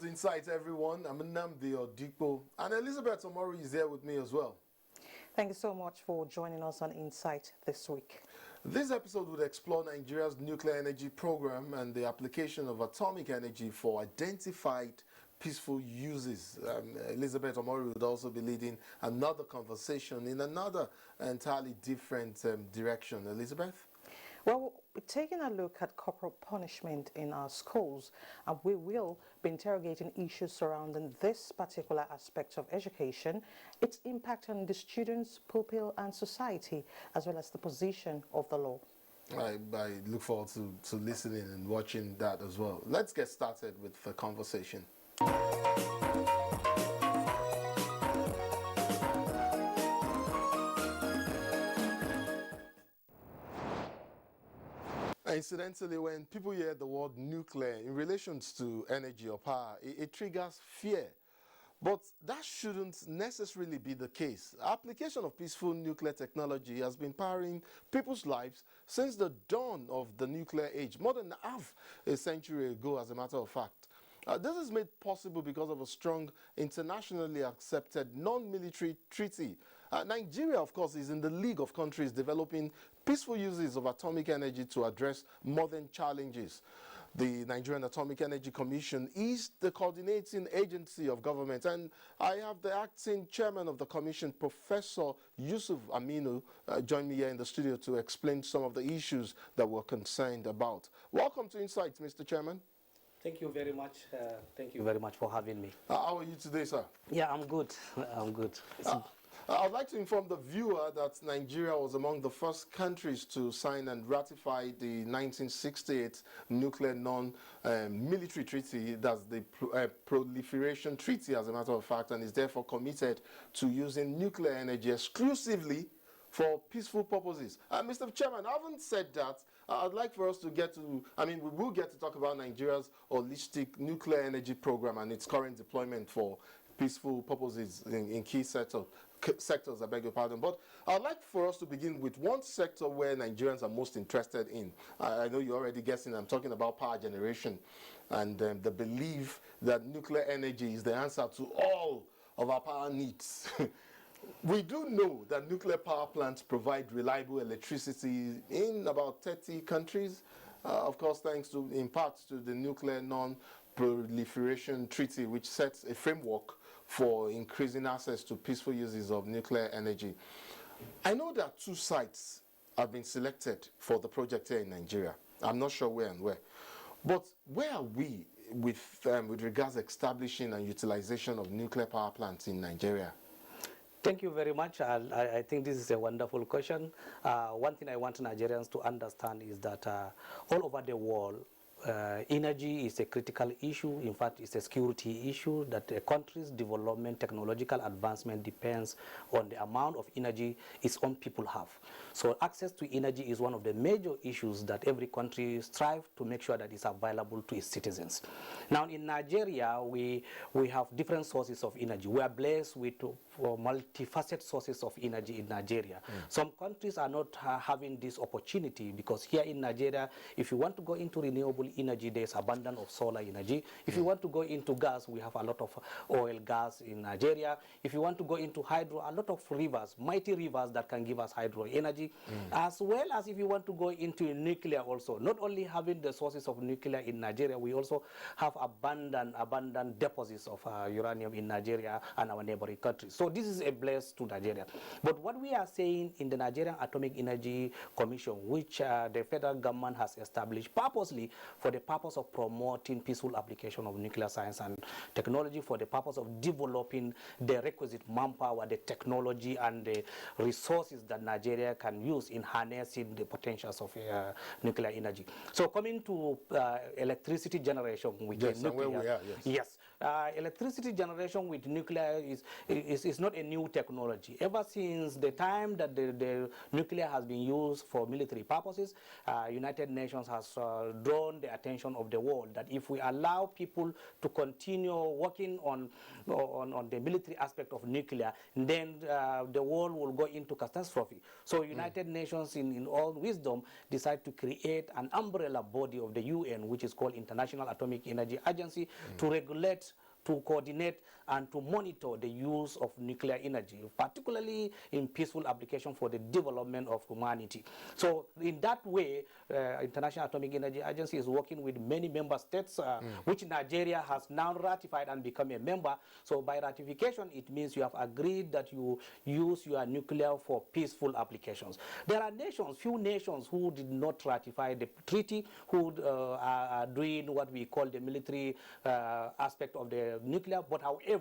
to Insight, everyone. I'm Nnamdi Odipo, and Elizabeth Omori is here with me as well. Thank you so much for joining us on Insight this week. This episode would explore Nigeria's nuclear energy program and the application of atomic energy for identified peaceful uses. Elizabeth Omori would also be leading another conversation in another entirely different direction. Elizabeth? Well, we're taking a look at corporal punishment in our schools, and we will be interrogating issues surrounding this particular aspect of education, its impact on the students, pupil, and society, as well as the position of the law. I look forward to listening and watching that as well. Let's get started with the conversation. Incidentally, when people hear the word nuclear in relation to energy or power, it triggers fear. But that shouldn't necessarily be the case. Application of peaceful nuclear technology has been powering people's lives since the dawn of the nuclear age, more than half a century ago, as a matter of fact. This is made possible because of a strong internationally accepted non-military treaty. Nigeria, of course, is in the league of countries developing peaceful uses of atomic energy to address modern challenges. The Nigerian Atomic Energy Commission is the coordinating agency of government, and I have the acting chairman of the commission, Professor Yusuf Aminu, join me here in the studio to explain some of the issues that we're concerned about. Welcome to Insight, Mr. Chairman. Thank you very much. Thank you very much for having me. How are you today, sir? Yeah, I'm good. I'm good. I'd like to inform the viewer that Nigeria was among the first countries to sign and ratify the 1968 Nuclear Non-Military Treaty. That's the Proliferation Treaty, as a matter of fact, and is therefore committed to using nuclear energy exclusively for peaceful purposes. Mr. Chairman, I haven't said that. I'd like for us to get to, we will get to talk about Nigeria's holistic nuclear energy program and its current deployment for peaceful purposes in key sectors, I beg your pardon. But I'd like for us to begin with one sector where Nigerians are most interested in. I know you're already guessing, I'm talking about power generation and the belief that nuclear energy is the answer to all of our power needs. We do know that nuclear power plants provide reliable electricity in about 30 countries, of course, thanks to, in part, to the Nuclear Non-Proliferation Treaty, which sets a framework for increasing access to peaceful uses of nuclear energy. I know that 2 sites have been selected for the project here in Nigeria. I'm not sure where and where. But where are we with regards to establishing and utilization of nuclear power plants in Nigeria? Thank you very much. I think this is a wonderful question. One thing I want Nigerians to understand is that all over the world, energy is a critical issue. In fact, it's a security issue that a country's development, technological advancement depends on the amount of energy its own people have. So access to energy is one of the major issues that every country strives to make sure that it's available to its citizens. Now in Nigeria, we have different sources of energy. We are blessed with multifaceted sources of energy in Nigeria. Some countries are not having this opportunity because here in Nigeria, if you want to go into renewable energy, there's abundance of solar energy. If you want to go into gas, we have a lot of oil gas in Nigeria. If you want to go into hydro, a lot of rivers, mighty rivers that can give us hydro energy. As well as if you want to go into nuclear also, not only having the sources of nuclear in Nigeria, we also have abundant deposits of uranium in Nigeria and our neighboring countries. So this is a bless to Nigeria. But what we are saying in the Nigerian Atomic Energy Commission, which the federal government has established purposely for the purpose of promoting peaceful application of nuclear science and technology, for the purpose of developing the requisite manpower, the technology, and the resources that Nigeria can use in harnessing the potentials of nuclear energy. So coming to electricity generation with nuclear. Where we are, yes. Electricity generation with nuclear is not a new technology. Ever since the time that the nuclear has been used for military purposes, United Nations has drawn the attention of the world that if we allow people to continue working on the military aspect of nuclear, then the world will go into catastrophe. So United Nations in all wisdom decide to create an umbrella body of the UN, which is called International Atomic Energy Agency, to regulate to coordinate and to monitor the use of nuclear energy, particularly in peaceful application for the development of humanity. So in that way, International Atomic Energy Agency is working with many member states, which Nigeria has now ratified and become a member. So by ratification, it means you have agreed that you use your nuclear for peaceful applications. There are nations, few nations who did not ratify the treaty, who are doing what we call the military aspect of the nuclear. But however,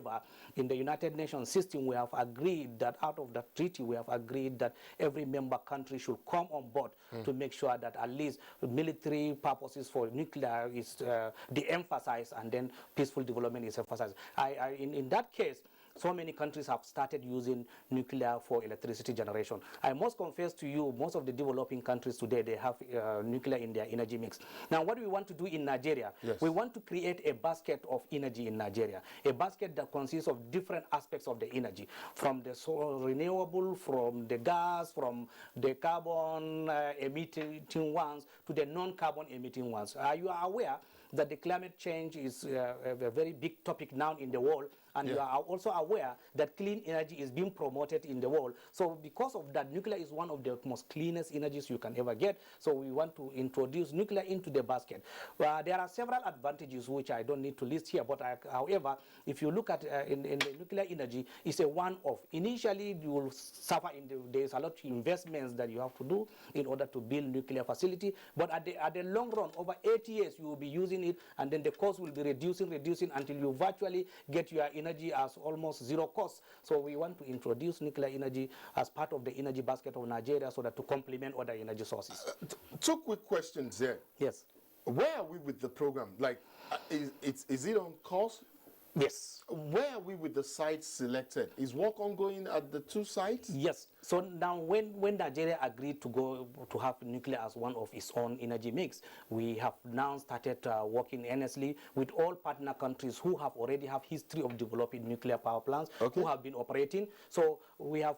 in the United Nations system, we have agreed that out of that treaty, we have agreed that every member country should come on board to make sure that at least military purposes for nuclear is de-emphasized and then peaceful development is emphasized. In that case, so many countries have started using nuclear for electricity generation. I must confess to you, most of the developing countries today, they have nuclear in their energy mix. Now, what we want to do in Nigeria, we want to create a basket of energy in Nigeria, a basket that consists of different aspects of the energy, from the renewable, from the gas, from the carbon emitting ones to the non-carbon emitting ones. Are you aware that the climate change is a very big topic now in the world? And you are also aware that clean energy is being promoted in the world. So because of that, nuclear is one of the most cleanest energies you can ever get. So we want to introduce nuclear into the basket. There are several advantages which I don't need to list here. But however, if you look at in the nuclear energy, it's a one-off. Initially, you will suffer there's a lot of investments that you have to do in order to build nuclear facility. But at the long run, over 8 years, you will be using it, and then the cost will be reducing until you virtually get your energy as almost zero cost. So we want to introduce nuclear energy as part of the energy basket of Nigeria so that to complement other energy sources. Two quick questions there. Yes. Where are we with the program? Like, is it on course? Yes. Where are we with the sites selected? Is work ongoing at the two sites? Yes. So now when Nigeria agreed to go to have nuclear as one of its own energy mix, we have now started working earnestly with all partner countries who have already have history of developing nuclear power plants, who have been operating. So we have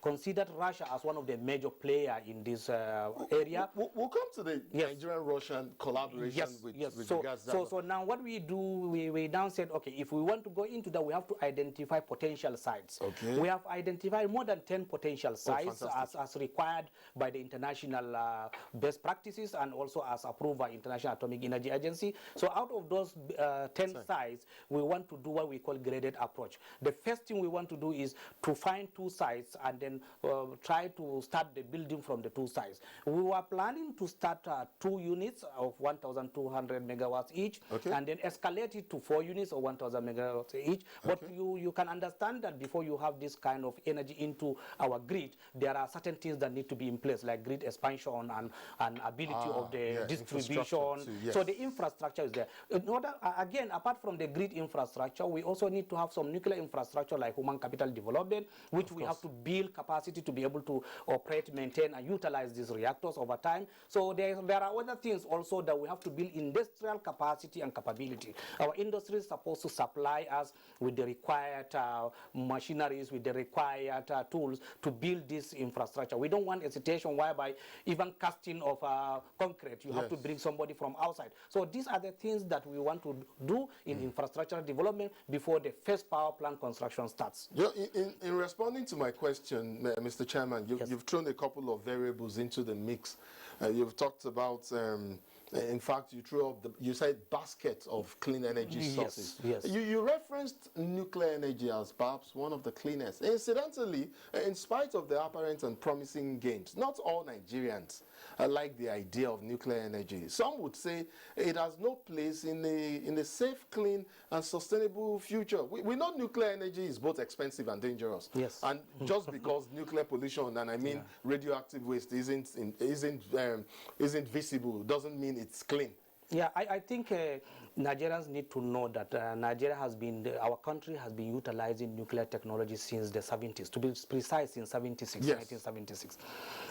considered Russia as one of the major players in this area. We'll come to the Nigerian-Russian collaboration with regards to that. So now what we do, we now said, okay, if we want to go into that, we have to identify potential sites. Okay. We have identified more than 10 potential sites as required by the international best practices and also as approved by International Atomic Energy Agency. So out of those 10 sites, we want to do what we call graded approach. The first thing we want to do is to find 2 sites and then try to start the building from the 2 sites. We were planning to start 2 units of 1,200 megawatts each, and then escalate it to 4 units of 1,000 megawatts each. But you can understand that before you have this kind of energy into our grid, there are certain things that need to be in place, like grid expansion and ability of the distribution. So the infrastructure is there. In order, again, apart from the grid infrastructure, we also need to have some nuclear infrastructure like human capital development, which we have to build capacity to be able to operate, maintain, and utilize these reactors over time. So there are other things also that we have to build industrial capacity and capability. Our industry is supposed to supply us with the required machineries, with the required tools to build this infrastructure. We don't want a situation whereby even casting of concrete, you have to bring somebody from outside. So these are the things that we want to do in infrastructure development before the first power plant construction starts. In responding to my question, Mr. Chairman, you've thrown a couple of variables into the mix. You've talked about in fact, you said basket of clean energy sources. Yes. You referenced nuclear energy as perhaps one of the cleanest. Incidentally, in spite of the apparent and promising gains, not all Nigerians like the idea of nuclear energy. Some would say it has no place in a safe, clean, and sustainable future. We know nuclear energy is both expensive and dangerous. Yes. And just because nuclear pollution, and I mean radioactive waste, isn't visible, doesn't mean it's clean. Yeah, I think Nigerians need to know that our country has been utilizing nuclear technology since the 70s, to be precise, in 1976.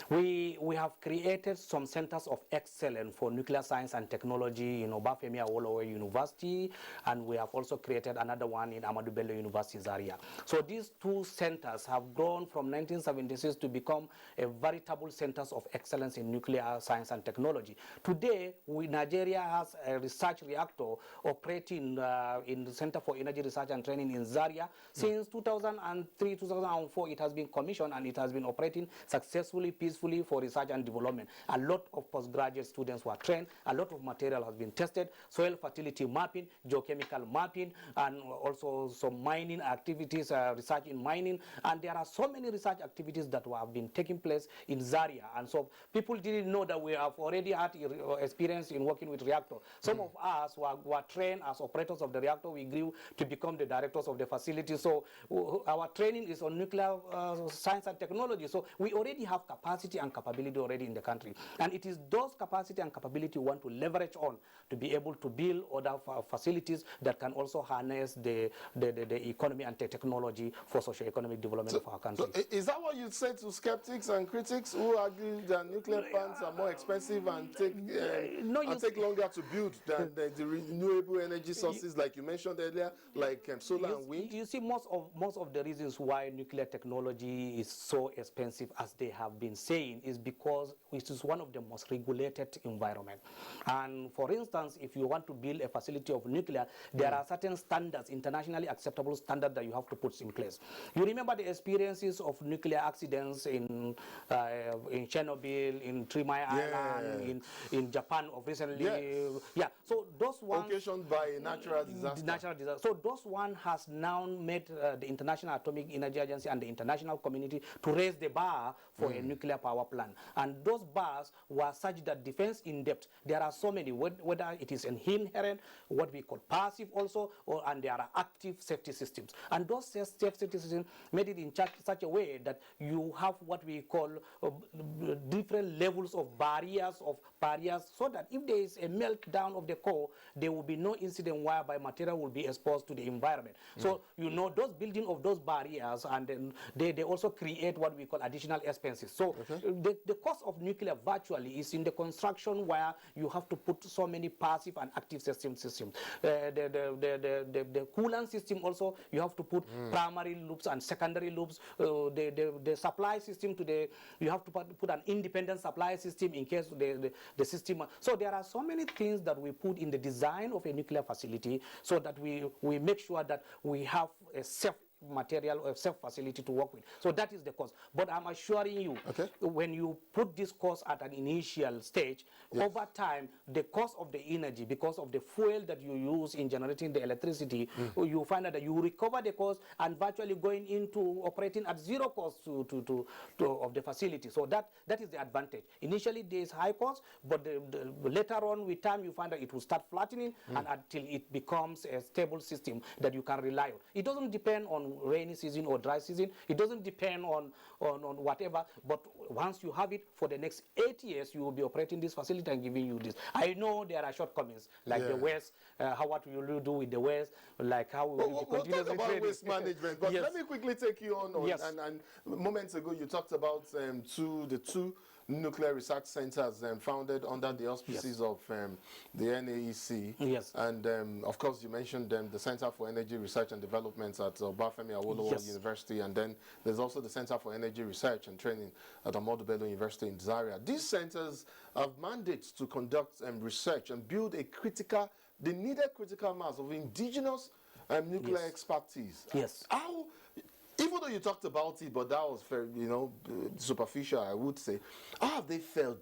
We have created some centers of excellence for nuclear science and technology in Obafemi Awolowo University, and we have also created another one in Ahmadu Bello University, Zaria. So these 2 centers have grown from 1976 to become a veritable centers of excellence in nuclear science and technology. Today, Nigeria has a research reactor operating in the Center for Energy Research and Training in Zaria. Since 2003, 2004, it has been commissioned and it has been operating successfully, peacefully for research and development. A lot of postgraduate students were trained, a lot of material has been tested, soil fertility mapping, geochemical mapping, and also some mining activities, research in mining. And there are so many research activities that have been taking place in Zaria. And so people didn't know that we have already had experience in working with reactor. Some of us were trained as operators of the reactor. We grew to become the directors of the facility. So our training is on nuclear science and technology. So we already have capacity and capability already in the country. And it is those capacity and capability we want to leverage on to be able to build other facilities that can also harness the economy and the technology for socio-economic development of our country. So is that what you say to skeptics and critics who argue that nuclear plants are more expensive and take longer to build than the renewable energy sources like you mentioned earlier, like solar and wind? You see, most of the reasons why nuclear technology is so expensive, as they have been saying, is because it is one of the most regulated environment. And for instance, if you want to build a facility of nuclear, there are certain standards, internationally acceptable standards that you have to put in place. You remember the experiences of nuclear accidents in Chernobyl, in 3 Mile Island, in Japan of recently. Yeah, so those ones occasioned by natural disaster. So those one has now made the International Atomic Energy Agency and the international community to raise the bar for a nuclear power plant. And those bars were such that defense in depth, there are so many, whether it is an inherent, what we call passive also, and there are active safety systems. And those safety systems made it in such a way that you have what we call different levels of barriers, so that if there is a meltdown of the core, there will be no incident whereby material will be exposed to the environment. So you know those building of those barriers, and then they also create what we call additional expenses. So the cost of nuclear virtually is in the construction, where you have to put so many passive and active systems. The coolant system also, you have to put primary loops and secondary loops. The supply system you have to put an independent supply system in case the system. So there are so many things that we put in the design of a nuclear facility, so that we make sure that we have a safe material or safe facility to work with. So that is the cost. But I'm assuring you, when you put this cost at an initial stage, over time, the cost of the energy, because of the fuel that you use in generating the electricity, you find out that you recover the cost and virtually going into operating at zero cost of the facility. So that is the advantage. Initially, there is high cost, but later on with time, you find that it will start flattening and until it becomes a stable system that you can rely on. It doesn't depend on rainy season or dry season. It doesn't depend on whatever, but once you have it for the next 8 years, you will be operating this facility and giving you this. I know there are shortcomings, like the waste, what will you do with the waste, like how will you continue talk about waste management, but let me quickly take you on. And moments ago you talked about the two nuclear research centers founded under the auspices of the NAEC. And of course you mentioned the Center for Energy Research and Development at Obafemi Awolowo University, and then there's also the Center for Energy Research and Training at Ahmadu Bello University in Zaria. These centers have mandates to conduct research and build the needed critical mass of indigenous nuclear expertise. How, even though you talked about it, but that was very, superficial, I would say, how have they failed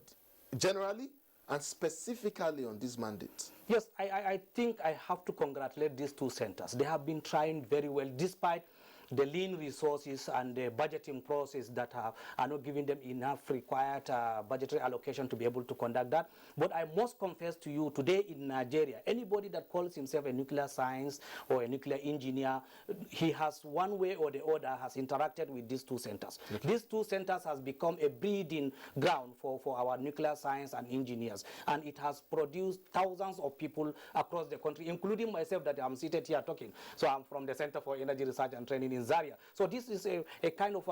generally and specifically on this mandate? Yes, I think I have to congratulate these two centers. They have been trying very well, despite the lean resources and the budgeting process that are not giving them enough required budgetary allocation to be able to conduct that. But I must confess to you, today in Nigeria, anybody that calls himself a nuclear science or a nuclear engineer, he has one way or the other has interacted with these two centers. These two centers has become a breeding ground for our nuclear science and engineers, and it has produced thousands of people across the country, including myself that I'm seated here talking. So I'm from the Center for Energy Research and Training in in Zaria. So this is a kind of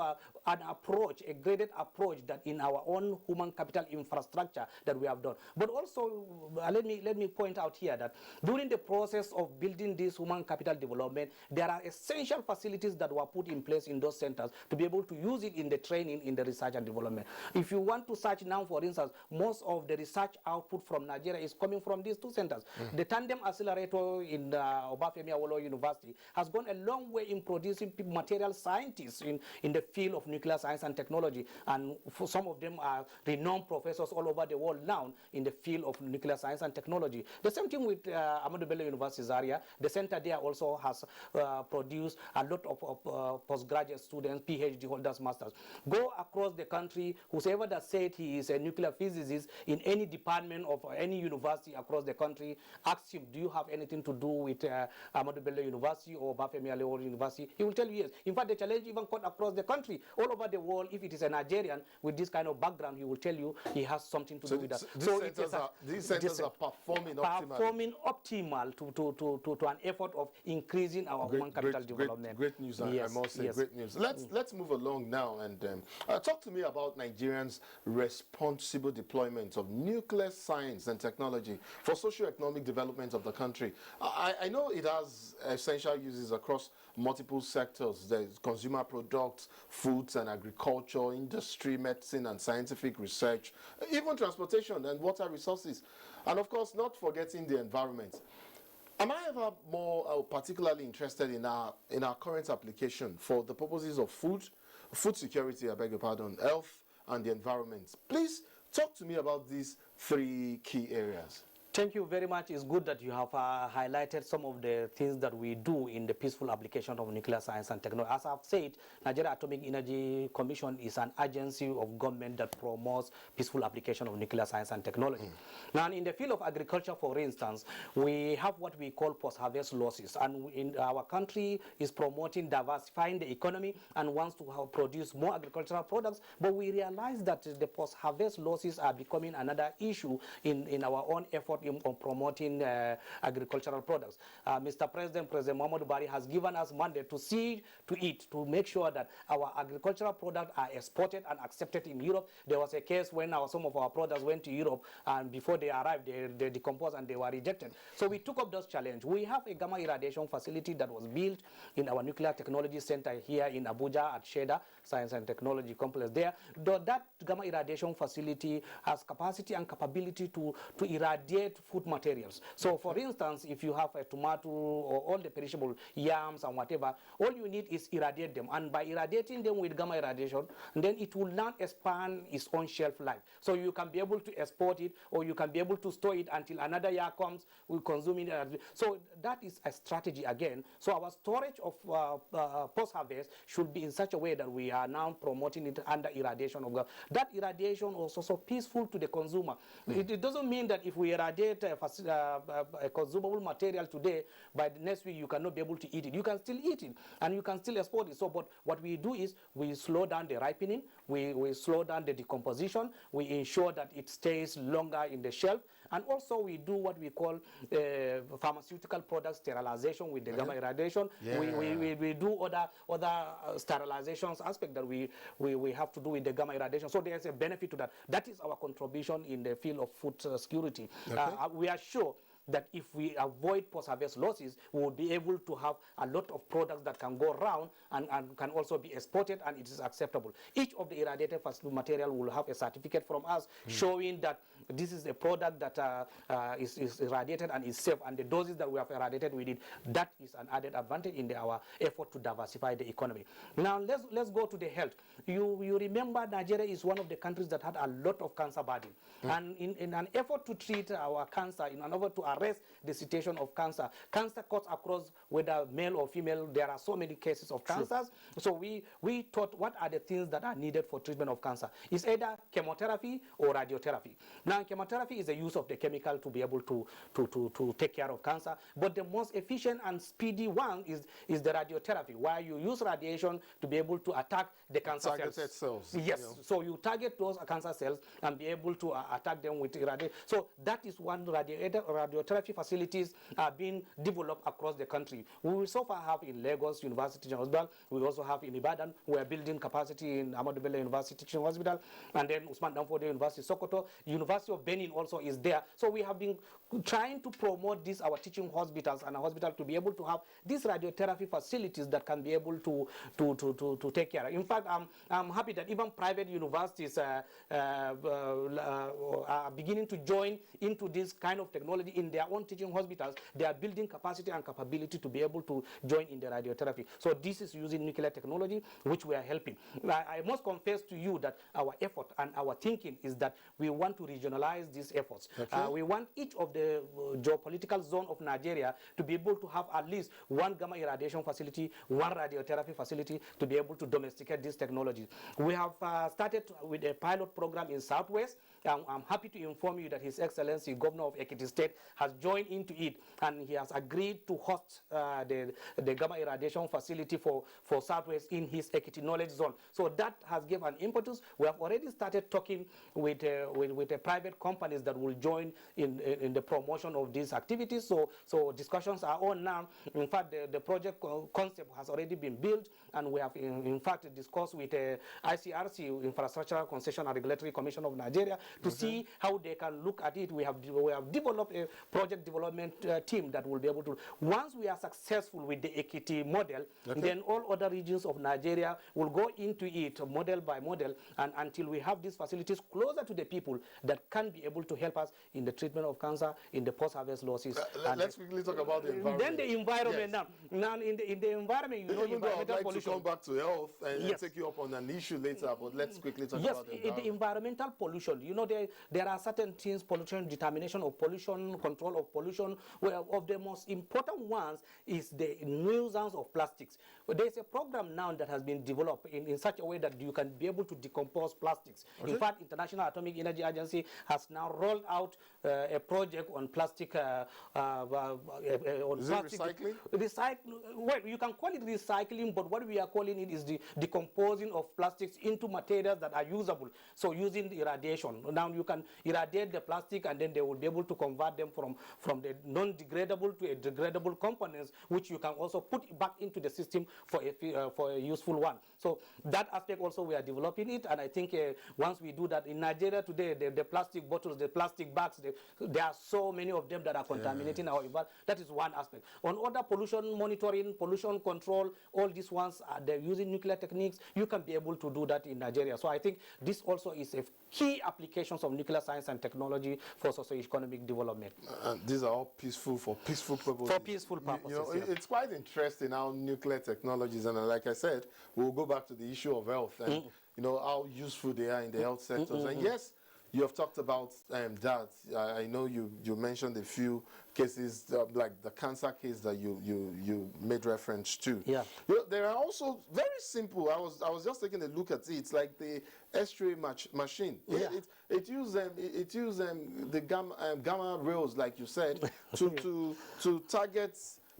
an approach, a graded approach that in our own human capital infrastructure that we have done. But also, let me point out here that during the process of building this human capital development, there are essential facilities that were put in place in those centers to be able to use it in the training, in the research and development. If you want to search now, for instance, most of the research output from Nigeria is coming from these two centers. The Tandem Accelerator in Obafemi Awolowo University has gone a long way in producing material scientists in the field of nuclear science and technology, and for some of them are renowned professors all over the world now in the field of nuclear science and technology. The same thing with Ahmadu Bello University Zaria. The center there also has produced a lot of postgraduate students, PhD holders, masters. Go across the country, whoever that said he is a nuclear physicist in any department of any university across the country, ask him, do you have anything to do with Ahmadu Bello University or Obafemi Awolowo University? He will tell you yes. In fact, the challenge even cut across the country, all over the world. If it is a Nigerian with this kind of background, he will tell you he has something to do with that. So these centers are performing optimal to an effort of increasing our human capital development. Great news, yes, I must say, yes. great news. Let's move along now and talk to me about Nigerians' responsible deployment of nuclear science and technology for socio-economic development of the country. I know it has essential uses across multiple sectors. There's consumer products, foods and agriculture, industry, medicine and scientific research, even transportation and water resources, and of course not forgetting the environment. Am I ever more particularly interested in our current application for the purposes of food security, I beg your pardon, health and the environment? Please talk to me about these three key areas. Thank you very much. It's good that you have highlighted some of the things that we do in the peaceful application of nuclear science and technology. As I've said, Nigeria Atomic Energy Commission is an agency of government that promotes peaceful application of nuclear science and technology. Now, in the field of agriculture, for instance, we have what we call post-harvest losses, and in our country is promoting diversifying the economy and wants to produce more agricultural products, but we realize that the post-harvest losses are becoming another issue in our own effort on promoting agricultural products. Mr. President Muhammadu Buhari has given us mandate to see to it, to make sure that our agricultural products are exported and accepted in Europe. There was a case when some of our products went to Europe, and before they arrived, they decomposed and they were rejected. So we took up those challenges. We have a gamma irradiation facility that was built in our Nuclear Technology Center here in Abuja at Sheda Science and Technology Complex there. That gamma irradiation facility has capacity and capability to irradiate food materials. So for instance, if you have a tomato or all the perishable yams and whatever, all you need is irradiate them, and by irradiating them with gamma irradiation, then it will not expand its own shelf life. So you can be able to export it, or you can be able to store it until another year comes, we consume it. So that is a strategy again. So our storage of post-harvest should be in such a way that we are now promoting it under irradiation of that irradiation is also peaceful to the consumer. It doesn't mean that if we irradiate a consumable material today, by the next week you cannot be able to eat it. You can still eat it and you can still export it. So but what we do is we slow down the ripening, we slow down the decomposition, we ensure that it stays longer in the shelf, and also we do what we call pharmaceutical product sterilization with the gamma irradiation. We do other sterilizations aspect that we have to do with the gamma irradiation. So there's a benefit to that. That is our contribution in the field of food security. We are sure that if we avoid post-harvest losses, we will be able to have a lot of products that can go around and can also be exported, and it is acceptable. Each of the irradiated material will have a certificate from us showing that this is a product that is irradiated and is safe, and the doses that we have irradiated with it, that is an added advantage in our effort to diversify the economy. Now let's go to the health. You remember Nigeria is one of the countries that had a lot of cancer burden, and in an effort to treat our cancer, in an effort to arrest the situation of cancer cuts across whether male or female. There are so many cases of cancers. So we thought, what are the things that are needed for treatment of cancer? It's either chemotherapy or radiotherapy. Now Now, chemotherapy is the use of the chemical to be able to take care of cancer, but the most efficient and speedy one is the radiotherapy, where you use radiation to be able to attack the cancer Targeted cells. Yes, so you target those cancer cells and be able to attack them with radiation. So that is one radiotherapy facilities are being developed across the country. We will so far have in Lagos University Hospital. We also have in Ibadan. We are building capacity in Ahmadu Bello University Hospital, and then Usman Danfodiyo University Sokoto. University of Benin also is there. So we have been trying to promote this, our teaching hospitals and a hospital, to be able to have these radiotherapy facilities that can be able to take care. In fact, I'm happy that even private universities are beginning to join into this kind of technology in their own teaching hospitals. They are building capacity and capability to be able to join in the radiotherapy. So this is using nuclear technology, which we are helping. I must confess to you that our effort and our thinking is that we want to regionalize these efforts. Okay. We want each of the geopolitical zone of Nigeria to be able to have at least one gamma irradiation facility, one radiotherapy facility, to be able to domesticate these technologies. We have started with a pilot program in Southwest. I'm happy to inform you that His Excellency Governor of Ekiti State has joined into it, and he has agreed to host the gamma irradiation facility for Southwest in his Ekiti knowledge zone. So that has given an impetus. We have already started talking with the private companies that will join in the promotion of these activities. So discussions are on now. In fact, the project concept has already been built, and we have in fact discussed with ICRC, Infrastructural Concession and Regulatory Commission of Nigeria, to see how they can look at it. We have developed a project development team that will be able to, once we are successful with the Ekiti model, then all other regions of Nigeria will go into it model by model, and until we have these facilities closer to the people that can be able to help us in the treatment of cancer, in the post-harvest losses. Let's quickly talk about the environment. Then the environment. Yes. Now in the environment, you know, Even though I'd environmental like pollution. to come back to health and take you up on an issue later, but let's quickly talk about the environment. The environmental pollution. You know, there are certain things, pollution, determination of pollution, control of pollution. Well, of the most important ones is the nuisance of plastics. There's a program now that has been developed in such a way that you can be able to decompose plastics. In fact, International Atomic Energy Agency has now rolled out a project on plastic. Recycling? Well, you can call it recycling, but what we are calling it is the decomposing of plastics into materials that are usable. So using irradiation. Now you can irradiate the plastic, and then they will be able to convert them from the non-degradable to a degradable components, which you can also put back into the system for a useful one. So that aspect also we are developing it, and I think once we do that in Nigeria today, the plastic bottles, the plastic bags, there are so many of them that are contaminating our environment. That is one aspect. On other pollution monitoring, pollution control, all these ones, they're using nuclear techniques. You can be able to do that in Nigeria. So I think this also is a key applications of nuclear science and technology for socio-economic development. And these are all peaceful, for peaceful purposes. For peaceful purposes. You know, it's quite interesting how nuclear technologies, and like I said, we'll go back to the issue of health and you know how useful they are in the health sectors. And yes, you have talked about that. I know you mentioned a few cases, like the cancer case that you made reference to. Yeah. You know, there are also very simple. I was just taking a look at it. It's like the X-ray machine. Yeah. It uses the gamma rays, like you said, to target.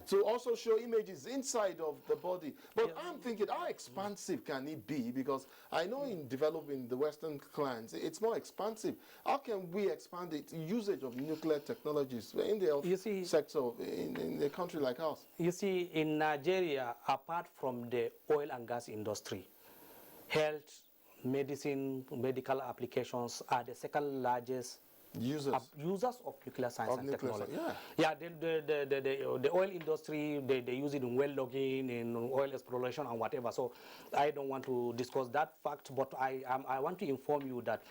To also show images inside of the body. But I'm thinking, how expansive can it be? Because I know in developing the Western clients, it's more expansive. How can we expand the usage of nuclear technologies in the health sector in a country like ours? You see, in Nigeria, apart from the oil and gas industry, health, medicine, medical applications are the second largest users of nuclear science and technology. The oil industry, they use it in well logging, in oil exploration and whatever. So I don't want to discuss that fact, but I want to inform you that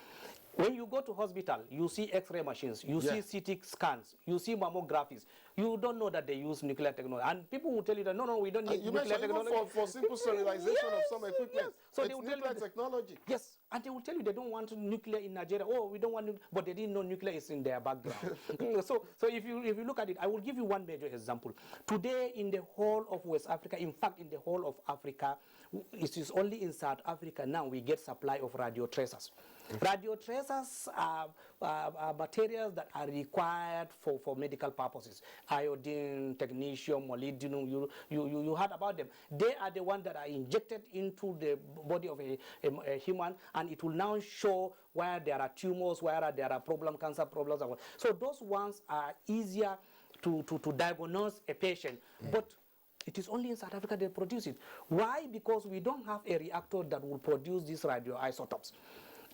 when you go to hospital, you see X-ray machines, you see CT scans, you see mammographies. you don't know that they use nuclear technology. And people will tell you that, no, we don't need You nuclear mentioned technology. even for simple sterilization of some equipment. Yes. So it's they will tell nuclear you technology. Yes, and they will tell you they don't want nuclear in Nigeria. Oh, we don't want but they didn't know nuclear is in their background. so if you look at it, I will give you one major example. Today in the whole of West Africa, in fact in the whole of Africa, it is only in South Africa now we get supply of radio tracers. Radio tracers are materials that are required for medical purposes. Iodine, technetium, molybdenum, you heard about them. They are the ones that are injected into the body of a human, and it will now show where there are tumors, where there are cancer problems. So those ones are easier to diagnose a patient. But it is only in South Africa they produce it. Why? Because we don't have a reactor that will produce these radioisotopes.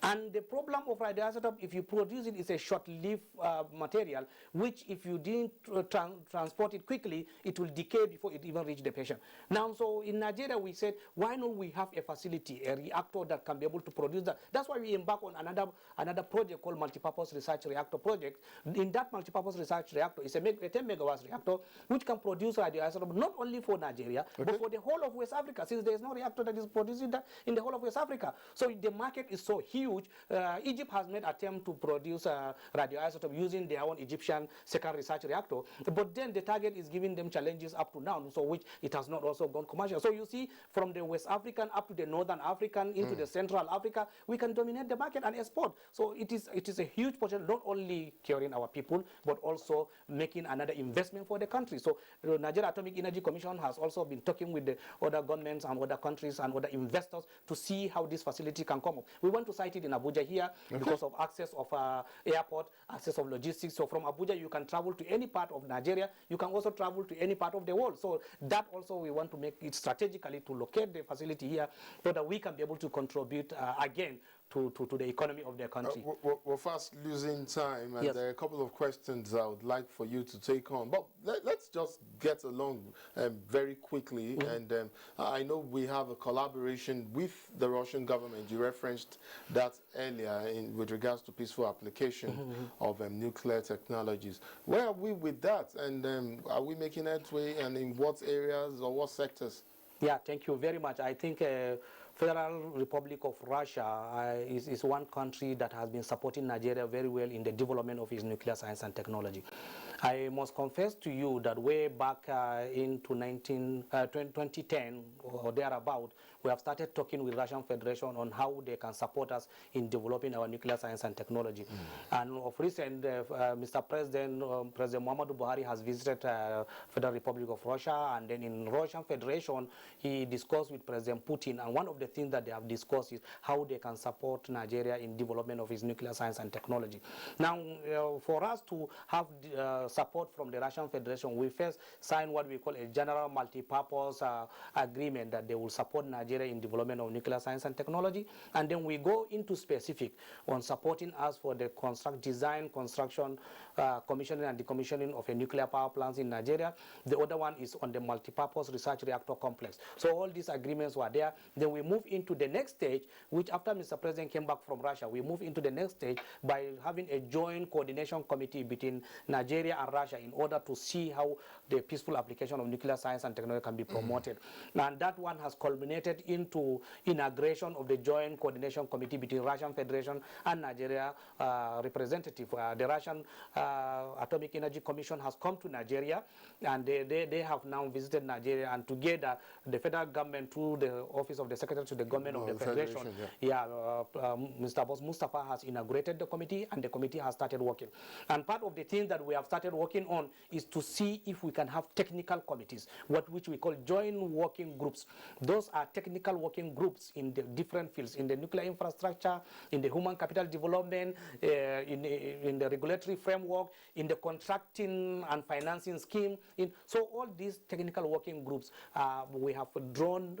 And the problem of radioisotope, if you produce it, is a short-lived material, which if you didn't transport it quickly, it will decay before it even reaches the patient. Now, so in Nigeria, we said, why not we have a facility, a reactor that can be able to produce that? That's why we embark on another project called Multipurpose Research Reactor Project. In that Multipurpose Research Reactor, it's a 10 megawatts reactor, which can produce radioisotope not only for Nigeria, but for the whole of West Africa, since there is no reactor that is producing that in the whole of West Africa. So the market is so huge. Egypt has made attempt to produce radioisotope using their own Egyptian second research reactor, but then the target is giving them challenges up to now, so which it has not also gone commercial. So you see, from the West African up to the Northern African into the Central Africa, we can dominate the market and export. So it is a huge potential, not only curing our people, but also making another investment for the country. So the Nigeria Atomic Energy Commission has also been talking with the other governments and other countries and other investors to see how this facility can come up. We want to site it in Abuja here because of access of airport, access of logistics. So from Abuja, you can travel to any part of Nigeria. You can also travel to any part of the world. So that also we want to make it strategically to locate the facility here so that we can be able to contribute again to the economy of the country. We're fast losing time, and there are a couple of questions I would like for you to take on. But let's just get along very quickly. And I know we have a collaboration with the Russian government. You referenced that earlier with regards to peaceful application of nuclear technologies. Where are we with that? And are we making headway, and in what areas or what sectors? Yeah, thank you very much. I think Federal Republic of Russia is one country that has been supporting Nigeria very well in the development of its nuclear science and technology. I must confess to you that way back into 2010 or thereabout, we have started talking with Russian Federation on how they can support us in developing our nuclear science and technology. And of recent, Mr. President Muhammadu Buhari has visited Federal Republic of Russia, and then in Russian Federation, he discussed with President Putin, and one of the things that they have discussed is how they can support Nigeria in development of its nuclear science and technology. Now, for us to have support from the Russian Federation, we first signed what we call a general multi-purpose agreement that they will support Nigeria in development of nuclear science and technology, and then we go into specific on supporting us for the design, construction, commissioning and decommissioning of a nuclear power plants in Nigeria. The other one is on the multipurpose research reactor complex. So all these agreements were there. Then we move into the next stage, which after Mr. President came back from Russia, we move into the next stage by having a joint coordination committee between Nigeria and Russia in order to see how the peaceful application of nuclear science and technology can be promoted. And that one has culminated into inauguration of the joint coordination committee between Russian Federation and Nigeria representative. The Russian Atomic Energy Commission has come to Nigeria, and they have now visited Nigeria, and together the federal government through the office of the secretary to the government of the federation, Mr. Boss Mustafa has inaugurated the committee, and the committee has started working. And part of the things that we have started working on is to see if we can have technical committees, which we call joint working groups. Those are technical working groups in the different fields, in the nuclear infrastructure, in the human capital development, in the regulatory framework, in the contracting and financing scheme. So all these technical working groups, we have drawn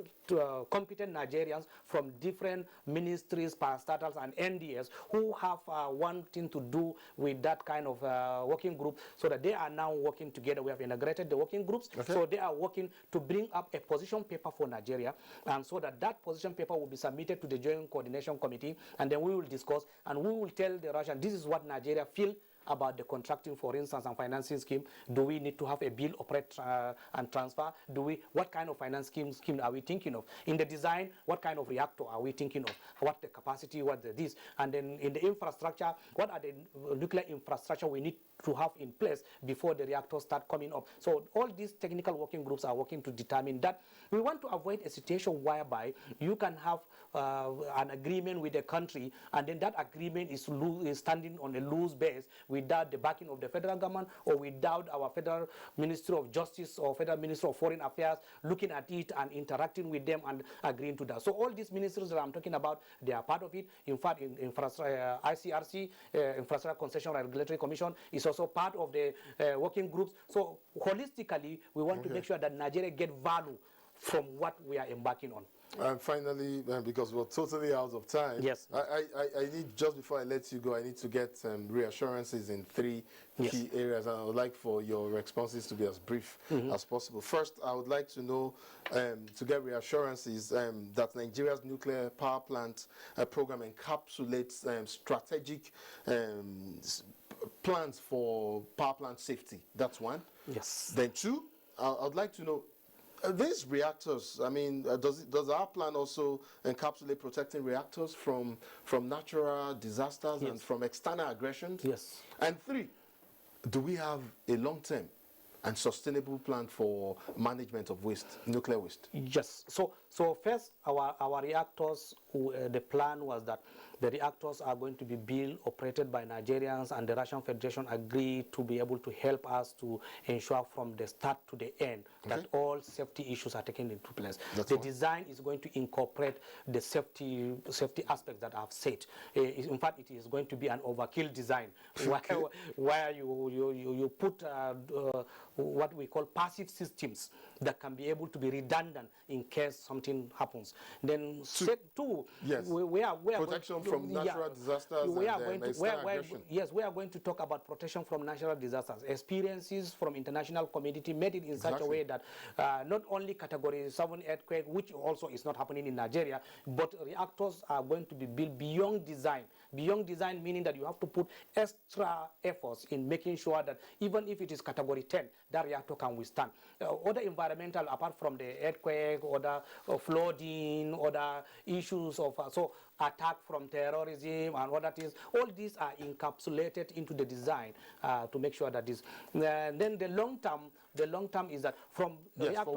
competent Nigerians from different ministries, parastatals, and NDS who have one thing to do with that kind of working group, so that they are now working together. We have integrated the working groups, so they are working to bring up a position paper for Nigeria, and so that position paper will be submitted to the Joint Coordination Committee, and then we will discuss, and we will tell the Russians this is what Nigeria feel about the contracting, for instance, and financing scheme. Do we need to have a bill, operate and transfer? What kind of finance scheme are we thinking of? In the design, what kind of reactor are we thinking of? What the capacity, what this? And then in the infrastructure, what are the nuclear infrastructure we need to have in place before the reactors start coming up? So all these technical working groups are working to determine that. We want to avoid a situation whereby you can have an agreement with a country, and then that agreement is standing on a loose base without the backing of the federal government or without our federal Ministry of Justice or federal Ministry of Foreign Affairs looking at it and interacting with them and agreeing to that. So all these ministries that I'm talking about, they are part of it. In fact, in ICRC, Infrastructure Concession Regulatory Commission, is also part of the working groups. So holistically, we want to make sure that Nigeria get value from what we are embarking on. And finally, because we're totally out of time, yes, I need, just before I let you go, I need to get reassurances in 3 key areas, and I would like for your responses to be as brief as possible. First, I would like to know, to get reassurances that Nigeria's nuclear power plant program encapsulates strategic plans for power plant safety. That's one. Yes. Then 2, I'd like to know, these reactors, I mean, does our plan also encapsulate protecting reactors from natural disasters and from external aggressions? Yes. And 3, do we have a long-term and sustainable plan for management of waste, nuclear waste? Yes. So first, our reactors, the plan was that the reactors are going to be built, operated by Nigerians, and the Russian Federation agreed to be able to help us to ensure from the start to the end that all safety issues are taken into place. The design is going to incorporate the safety aspects that I've said. In fact, it is going to be an overkill design where you put what we call passive systems that can be able to be redundant in case something happens. Then step 2, we are protection from natural disasters and external aggression. Yes, we are going to talk about protection from natural disasters. Experiences from international community made it in such a way that not only category 7 earthquake, which also is not happening in Nigeria, but reactors are going to be built beyond design. Beyond design meaning that you have to put extra efforts in making sure that even if it is category 10, that reactor can withstand. Other environmental, apart from the earthquake, other flooding, other issues of attack from terrorism and what that is, all these are encapsulated into the design to make sure that this. Then the long term is that from reactor,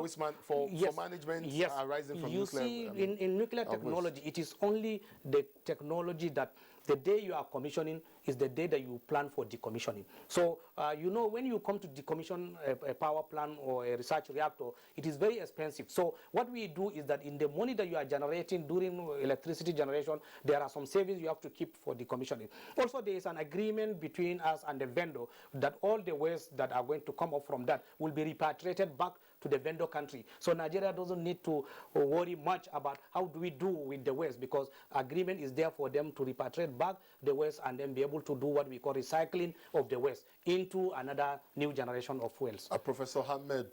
for management arising from you nuclear. See, in nuclear technology, it is only the technology that the day you are commissioning is the day that you plan for decommissioning. So, when you come to decommission a power plant or a research reactor, it is very expensive. So, what we do is that in the money that you are generating during electricity generation, there are some savings you have to keep for decommissioning. Also, there is an agreement between us and the vendor that all the waste that are going to come up from that will be repatriated back to the vendor country. So Nigeria doesn't need to worry much about how do we do with the waste, because agreement is there for them to repatriate back the waste and then be able to do what we call recycling of the waste into another new generation of fuels. Professor Ahmed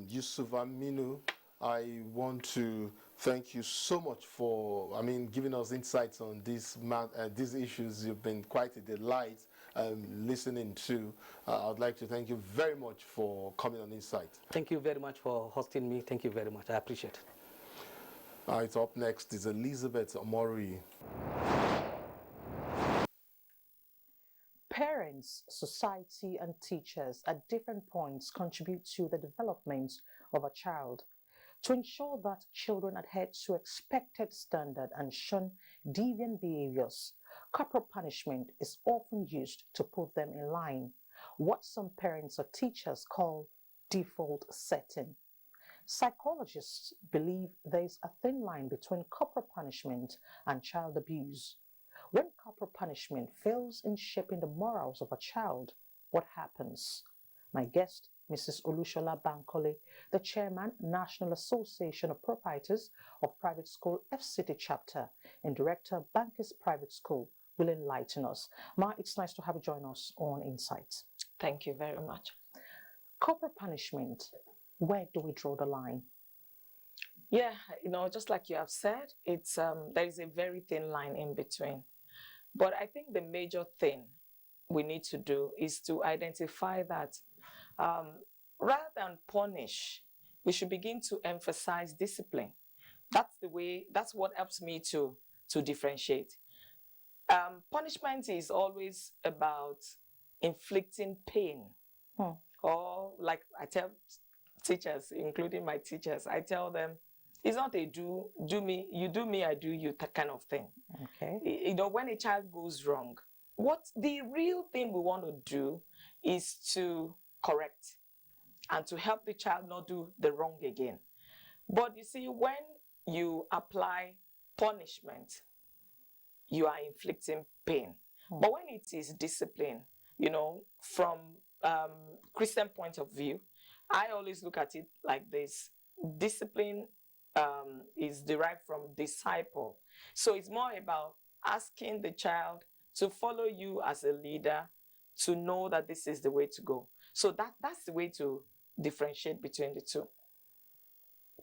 Yusuf Aminu, I want to thank you so much for, giving us insights on these issues. You've been quite a delight listening to. I'd like to thank you very much for coming on Insight. Thank you very much for hosting me. Thank you very much. I appreciate it. All right, up next is Elizabeth Omori. Parents, society, and teachers at different points contribute to the development of a child. To ensure that children adhere to expected standard and shun deviant behaviors, corporal punishment is often used to put them in line, what some parents or teachers call default setting. Psychologists believe there is a thin line between corporal punishment and child abuse. When corporal punishment fails in shaping the morals of a child, what happens? My guest, Mrs. Olushola Bankole, the Chairman, National Association of Proprietors of Private School FCT Chapter and Director, Bankers Private School, will enlighten us. Ma, it's nice to have you join us on Insight. Thank you very much. Corporal punishment, where do we draw the line? Yeah, just like you have said, it's there is a very thin line in between. But I think the major thing we need to do is to identify that rather than punish, we should begin to emphasize discipline. That's what helps me to differentiate. Punishment is always about inflicting pain. Or like I tell teachers, including my teachers, I tell them, it's not a do me, you do me, I do you kind of thing. Okay. You know, when a child goes wrong, what the real thing we want to do is to correct and to help the child not do the wrong again. But you see, when you apply punishment, you are inflicting pain. But when it is discipline, you know, from Christian point of view, I always look at it like this. Discipline is derived from disciple. So it's more about asking the child to follow you as a leader, to know that this is the way to go. So that's the way to differentiate between the two.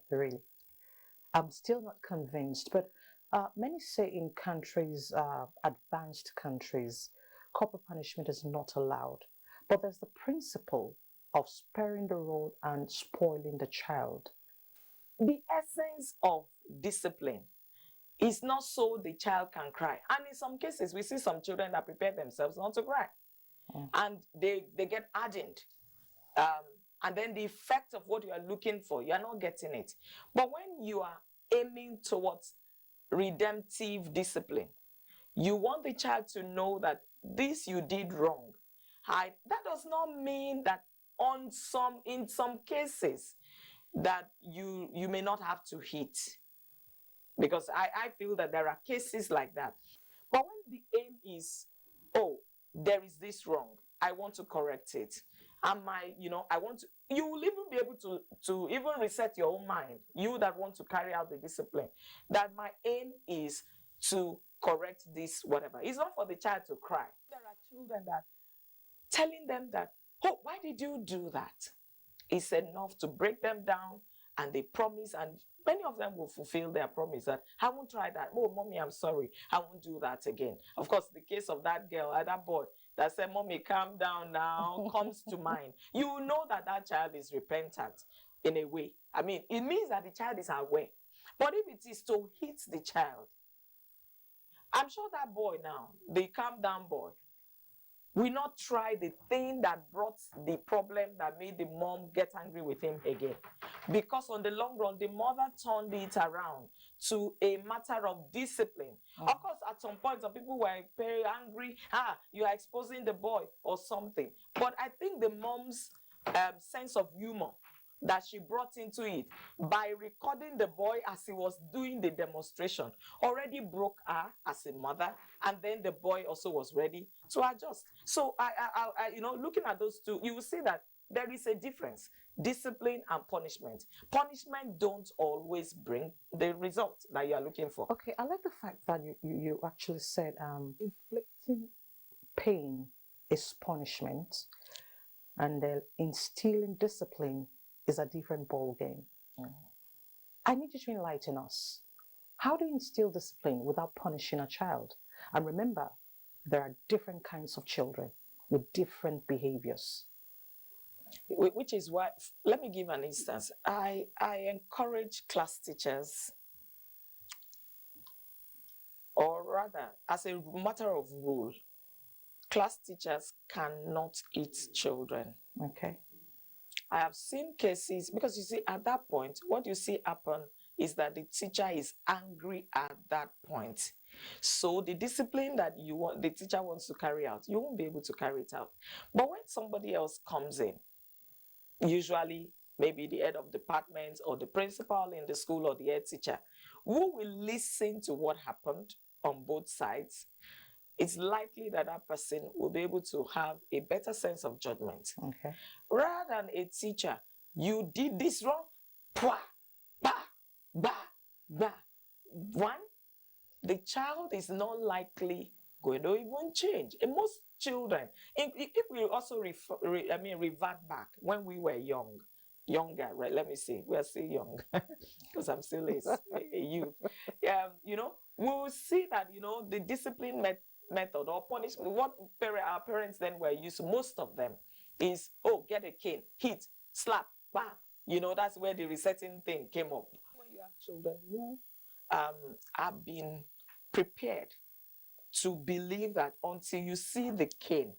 Really? I'm still not convinced, but many say in countries, advanced countries, corporal punishment is not allowed. But there's the principle of sparing the rod and spoiling the child. The essence of discipline is not so the child can cry. And in some cases, we see some children that prepare themselves not to cry. And they get hardened. And then the effect of what you are looking for, you are not getting it. But when you are aiming towards redemptive discipline, you want the child to know that this you did wrong. That does not mean that in some cases that you may not have to hit. Because I feel that there are cases like that. But when the aim is, oh, there is this wrong, I want to correct it. And you will even be able to even reset your own mind, you that want to carry out the discipline, that my aim is to correct this, whatever. It's not for the child to cry. There are children that telling them that, oh, why did you do that? It's enough to break them down, and they promise, and many of them will fulfill their promise that I won't try that. Oh, mommy, I'm sorry, I won't do that again. Of course, the case of that girl, that boy that said, mommy, calm down now, comes to mind. You know that that child is repentant in a way. I mean, it means that the child is aware. But if it is to hit the child, I'm sure that boy now, the calm down boy, will not try the thing that brought the problem that made the mom get angry with him again. Because on the long run, the mother turned it around to a matter of discipline. Of course, at some point, some people were very angry. You are exposing the boy or something. But I think the mom's sense of humor that she brought into it by recording the boy as he was doing the demonstration already broke her as a mother, and then the boy also was ready to adjust. So I looking at those two, you will see that there is a difference: discipline and punishment. Punishment don't always bring the result that you are looking for. Okay, I like the fact that you actually said inflicting pain is punishment, and instilling discipline is a different ball game. I need you to enlighten us. How do you instill discipline without punishing a child? And remember, there are different kinds of children with different behaviors. Which is why, let me give an instance. I encourage class teachers, or rather, as a matter of rule, class teachers cannot hit children. Okay. I have seen cases, because you see, at that point, what you see happen is that the teacher is angry at that point. So the discipline that the teacher wants to carry out, you won't be able to carry it out. But when somebody else comes in, usually maybe the head of department or the principal in the school or the head teacher, who will listen to what happened on both sides, it's likely that that person will be able to have a better sense of judgment. Okay. Rather than a teacher, you did this wrong, pwa, ba, ba, ba. One, the child is not likely going to even change. And most children, if we also revert back when we were younger, right? Let me see, we are still young because I'm still a youth. We will see that, the discipline method or punishment, what our parents then were used to, most of them, is, oh, get a cane, hit, slap, bam. You know, that's where the resetting thing came up. When you have children who have been prepared to believe that until you see the cane,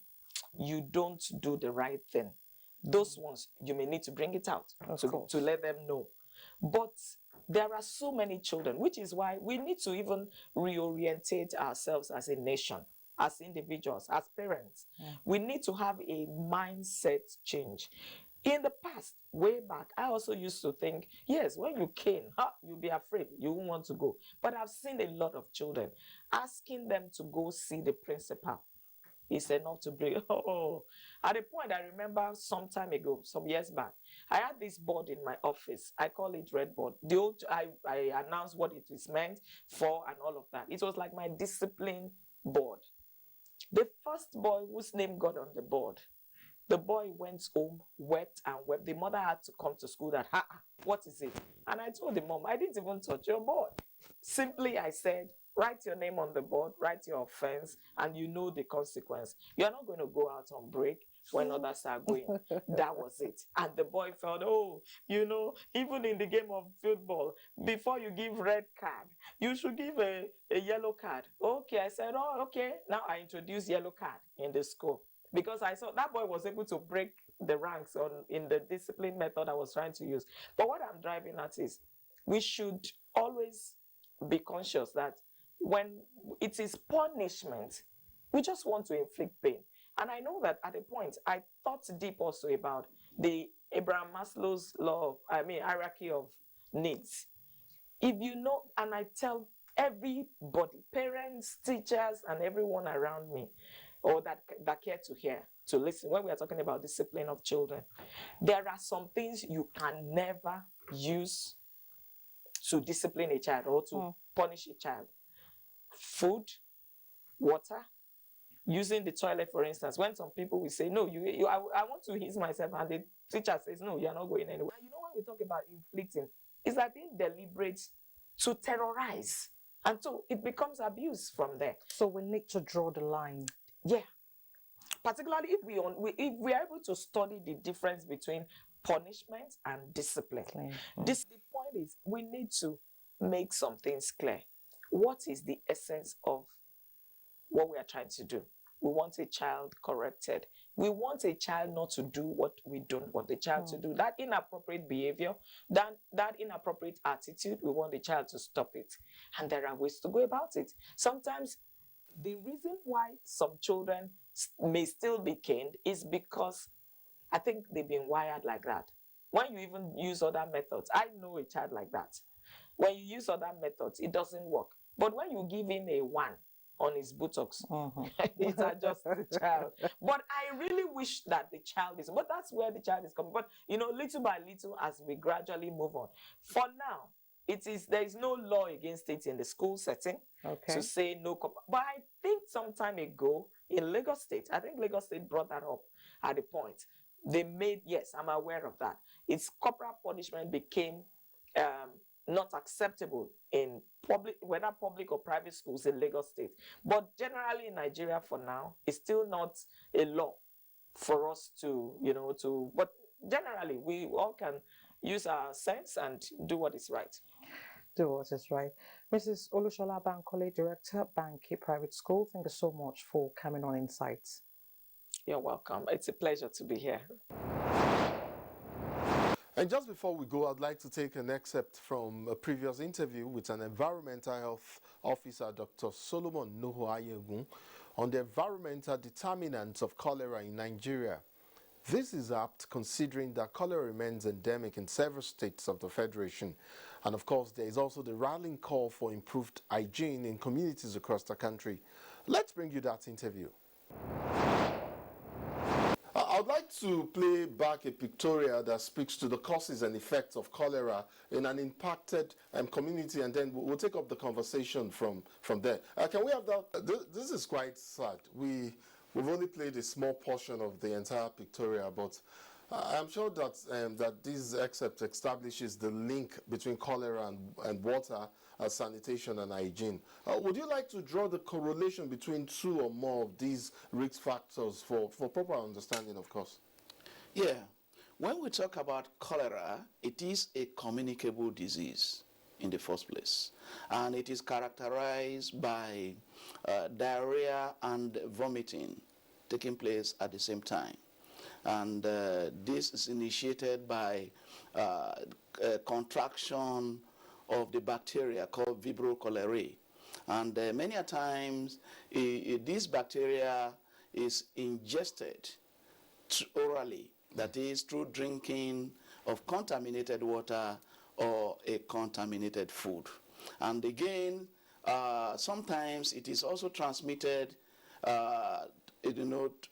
you don't do the right thing, those ones, you may need to bring it out to let them know. But there are so many children, which is why we need to even reorientate ourselves as a nation, as individuals, as parents. We need to have a mindset change. In the past, way back, I also used to think, yes, when you cane, you'll be afraid, you won't want to go. But I've seen a lot of children asking them to go see the principal. It's enough to bring. At a point, I remember some time ago, some years back, I had this board in my office. I call it red board. I announced what it is meant for and all of that. It was like my discipline board. The first boy whose name got on the board, the boy went home, wept and wept. The mother had to come to school that, what is it? And I told the mom, I didn't even touch your board. Simply, I said, write your name on the board, write your offense, and you know the consequence. You're not going to go out on break when others are going. That was it. And the boy felt, even in the game of football, before you give red card, you should give a yellow card. Okay, I said, okay. Now I introduced yellow card in the school. Because I saw that boy was able to break the ranks in the discipline method I was trying to use. But what I'm driving at is, we should always be conscious that when it is punishment, we just want to inflict pain. And I know that at a point, I thought deep also about the Abraham Maslow's hierarchy of needs. If you know, and I tell everybody, parents, teachers, and everyone around me, or that care to listen, when we are talking about discipline of children, there are some things you can never use to discipline a child or to punish a child. Food, water, using the toilet, for instance. When some people will say, no, I want to ease myself, and the teacher says, no, you're not going anywhere. And when we talk about inflicting, it's like being deliberate to terrorize. And so it becomes abuse from there. So we need to draw the line. Yeah. Particularly if we are able to study the difference between punishment and discipline. The point is, we need to make some things clear. What is the essence of what we are trying to do? We want a child corrected. We want a child not to do what we don't want the child to do. That inappropriate behavior, that inappropriate attitude, we want the child to stop it. And there are ways to go about it. Sometimes the reason why some children may still be caned is because I think they've been wired like that. When you even use other methods, I know a child like that. When you use other methods, it doesn't work. But when you give him a 1 on his buttocks, it adjusts the child. But I really wish that the child is, but that's where the child is coming. But, little by little, as we gradually move on. For now, there is no law against it in the school setting to say no. But I think some time ago in Lagos State, I think Lagos State brought that up at a point. They made, yes, I'm aware of that. It's corporal punishment became not acceptable in whether public or private schools in Lagos State. But generally in Nigeria for now, it's still not a law for us to, but generally we all can use our sense and do what is right. Do what is right. Mrs. Olushola Bankole, Director, Banki Private School, thank you so much for coming on Insights. You're welcome. It's a pleasure to be here. And just before we go, I'd like to take an excerpt from a previous interview with an environmental health officer, Dr. Solomon Nuhu Ayegun, on the environmental determinants of cholera in Nigeria. This is apt considering that cholera remains endemic in several states of the Federation. And of course, there is also the rallying call for improved hygiene in communities across the country. Let's bring you that interview. I'd like to play back a pictorial that speaks to the causes and effects of cholera in an impacted community, and then we'll take up the conversation from there. Can we have that? This is quite sad. We've only played a small portion of the entire pictorial, but I'm sure that that this excerpt establishes the link between cholera and water, sanitation and hygiene. Would you like to draw the correlation between two or more of these risk factors for proper understanding, of course? Yeah. When we talk about cholera, it is a communicable disease in the first place. And it is characterized by diarrhea and vomiting taking place at the same time. And this is initiated by contraction of the bacteria called Vibrio cholerae. And many a times, this bacteria is ingested orally, that is, through drinking of contaminated water or a contaminated food. And again, sometimes it is also transmitted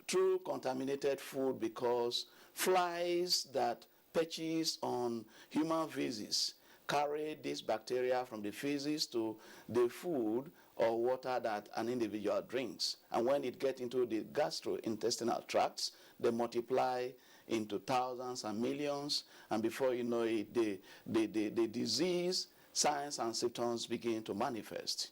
through contaminated food, because flies that perches on human feces carry this bacteria from the feces to the food or water that an individual drinks. And when it gets into the gastrointestinal tracts, they multiply into thousands and millions, and before you know it, the disease signs and symptoms begin to manifest.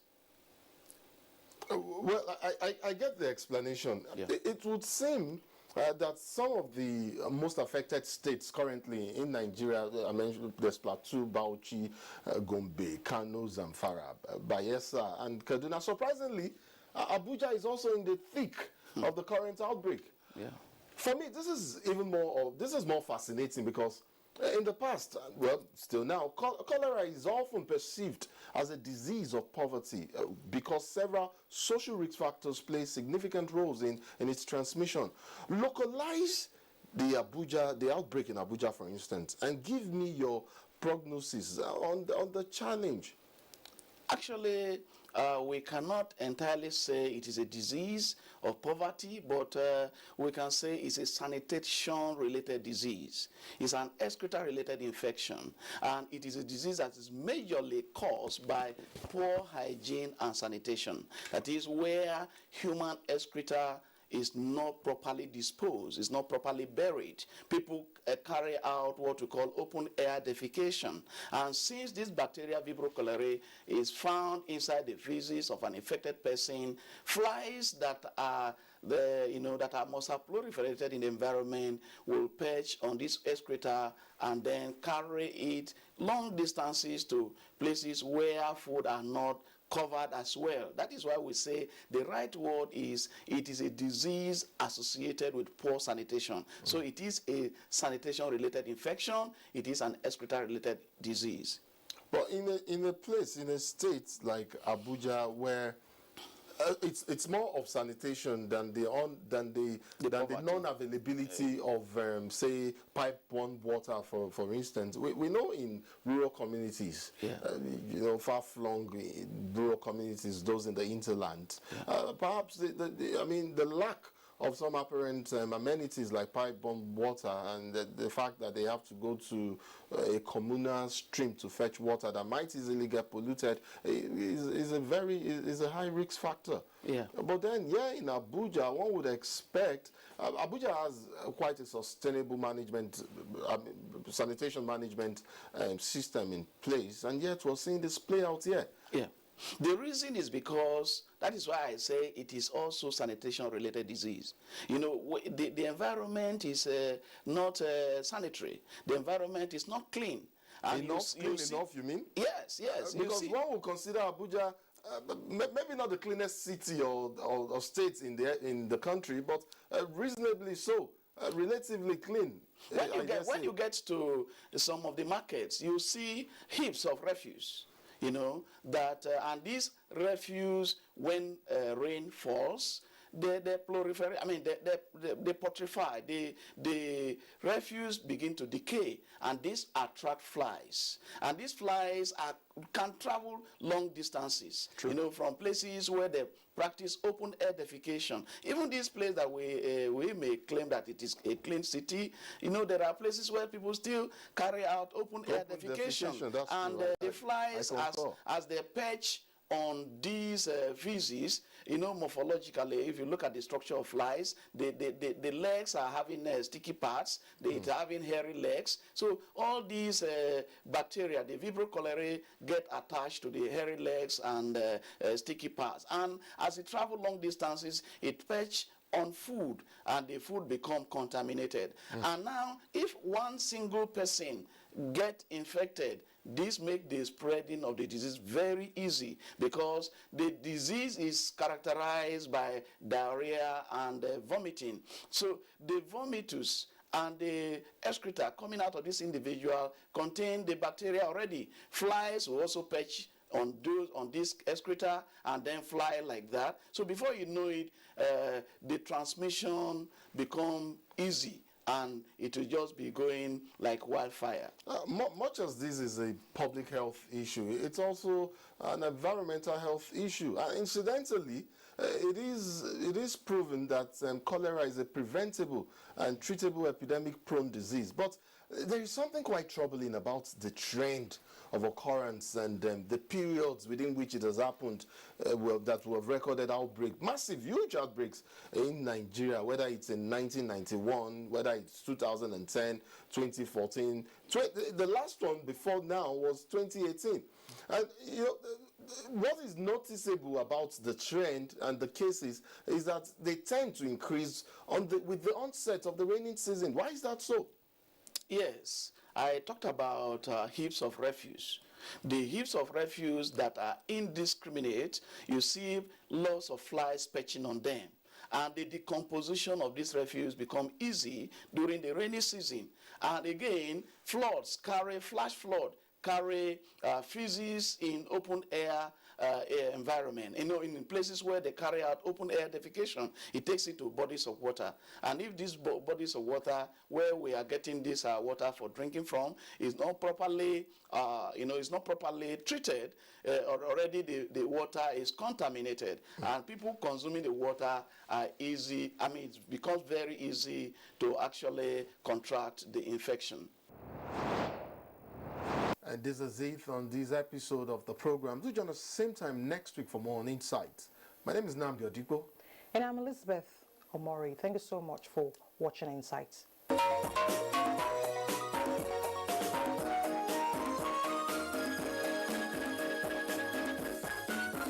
Well, I get the explanation. Yeah. It would seem that some of the most affected states currently in Nigeria, I mentioned there's Plateau, Bauchi, Gombe, Kano, Zamfara, Bayelsa, and Kaduna. Surprisingly, Abuja is also in the thick of the current outbreak. Yeah. For me, this is more fascinating, because in the past, well, still now, cholera is often perceived as a disease of poverty because several social risk factors play significant roles in its transmission. Localize the outbreak in Abuja, for instance, and give me your prognosis on the challenge. Actually, we cannot entirely say it is a disease of poverty, but we can say it's a sanitation-related disease. It's an excreta-related infection, and it is a disease that is majorly caused by poor hygiene and sanitation. That is, where human excreta is not properly disposed, is not properly buried. People carry out what we call open air defecation. And since this bacteria, Vibrio cholerae, is found inside the feces of an infected person, flies that are must have proliferated in the environment will perch on this excreta and then carry it long distances to places where food are not covered as well. That is why we say the right word is it is a disease associated with poor sanitation. So it is a sanitation-related infection. It is an excreta-related disease. But in a state like Abuja, where it's more of sanitation than the non-availability of say pipe-borne water, for instance. We know in rural communities, far-flung rural communities, those in the hinterland, perhaps the lack of some apparent amenities like pipe-borne water, and the fact that they have to go to a communal stream to fetch water that might easily get polluted is a high risk factor. Yeah. But then, in Abuja, one would expect Abuja has quite a sustainable management, sanitation management system in place, and yet we're seeing this play out here. Yeah. The reason is because, that is why I say it is also sanitation-related disease. The environment is not sanitary. The environment is not clean. And Clean enough, you mean? Yes. Because one would consider Abuja maybe not the cleanest city or state in the country, but reasonably so, relatively clean. When you get to some of the markets, you see heaps of refuse. And this refuse, when rain falls, they proliferate. They putrefy. The refuse begin to decay, and these attract flies. And these flies can travel long distances. True. From places where they practice open air defecation. Even this place that we may claim that it is a clean city, there are places where people still carry out open air defecation. That's and true. the flies, as they perch on these feces, you know, morphologically, if you look at the structure of flies, the legs are having sticky parts, they're having hairy legs. So all these bacteria, the Vibrio cholerae, get attached to the hairy legs and sticky parts. And as it travels long distances, it perch on food, and the food become contaminated. And now, if one single person get infected, this make the spreading of the disease very easy, because the disease is characterized by diarrhea and vomiting. So the vomitus and the excreta coming out of this individual contain the bacteria already. Flies will also perch on this excreta and then fly like that. So before you know it, the transmission become easy, and it will just be going like wildfire. Much as this is a public health issue, it's also an environmental health issue. Incidentally, it is proven that cholera is a preventable and treatable epidemic-prone disease. But there is something quite troubling about the trend of occurrence and the periods within which it has happened, that we have recorded outbreak, massive, huge outbreaks in Nigeria, whether it's in 1991, whether it's 2010, 2014. The last one before now was 2018. And, you know, what is noticeable about the trend and the cases is that they tend to increase with the onset of the rainy season. Why is that so? Yes, I talked about heaps of refuse. The heaps of refuse that are indiscriminate, you see lots of flies perching on them. And the decomposition of this refuse become easy during the rainy season. And again, flash flood, carry feces in open air environment. You know, in places where they carry out open air defecation, it takes it to bodies of water. And if these bodies of water, where we are getting this water for drinking from, is not properly, is not properly treated, already the water is contaminated, and people consuming the water are easy. I mean, it becomes very easy to actually contract the infection. And this is it on this episode of the program. Do join us same time next week for more on Insight. My name is Nnamdi Odipo. And I'm Elizabeth Omori. Thank you so much for watching Insight.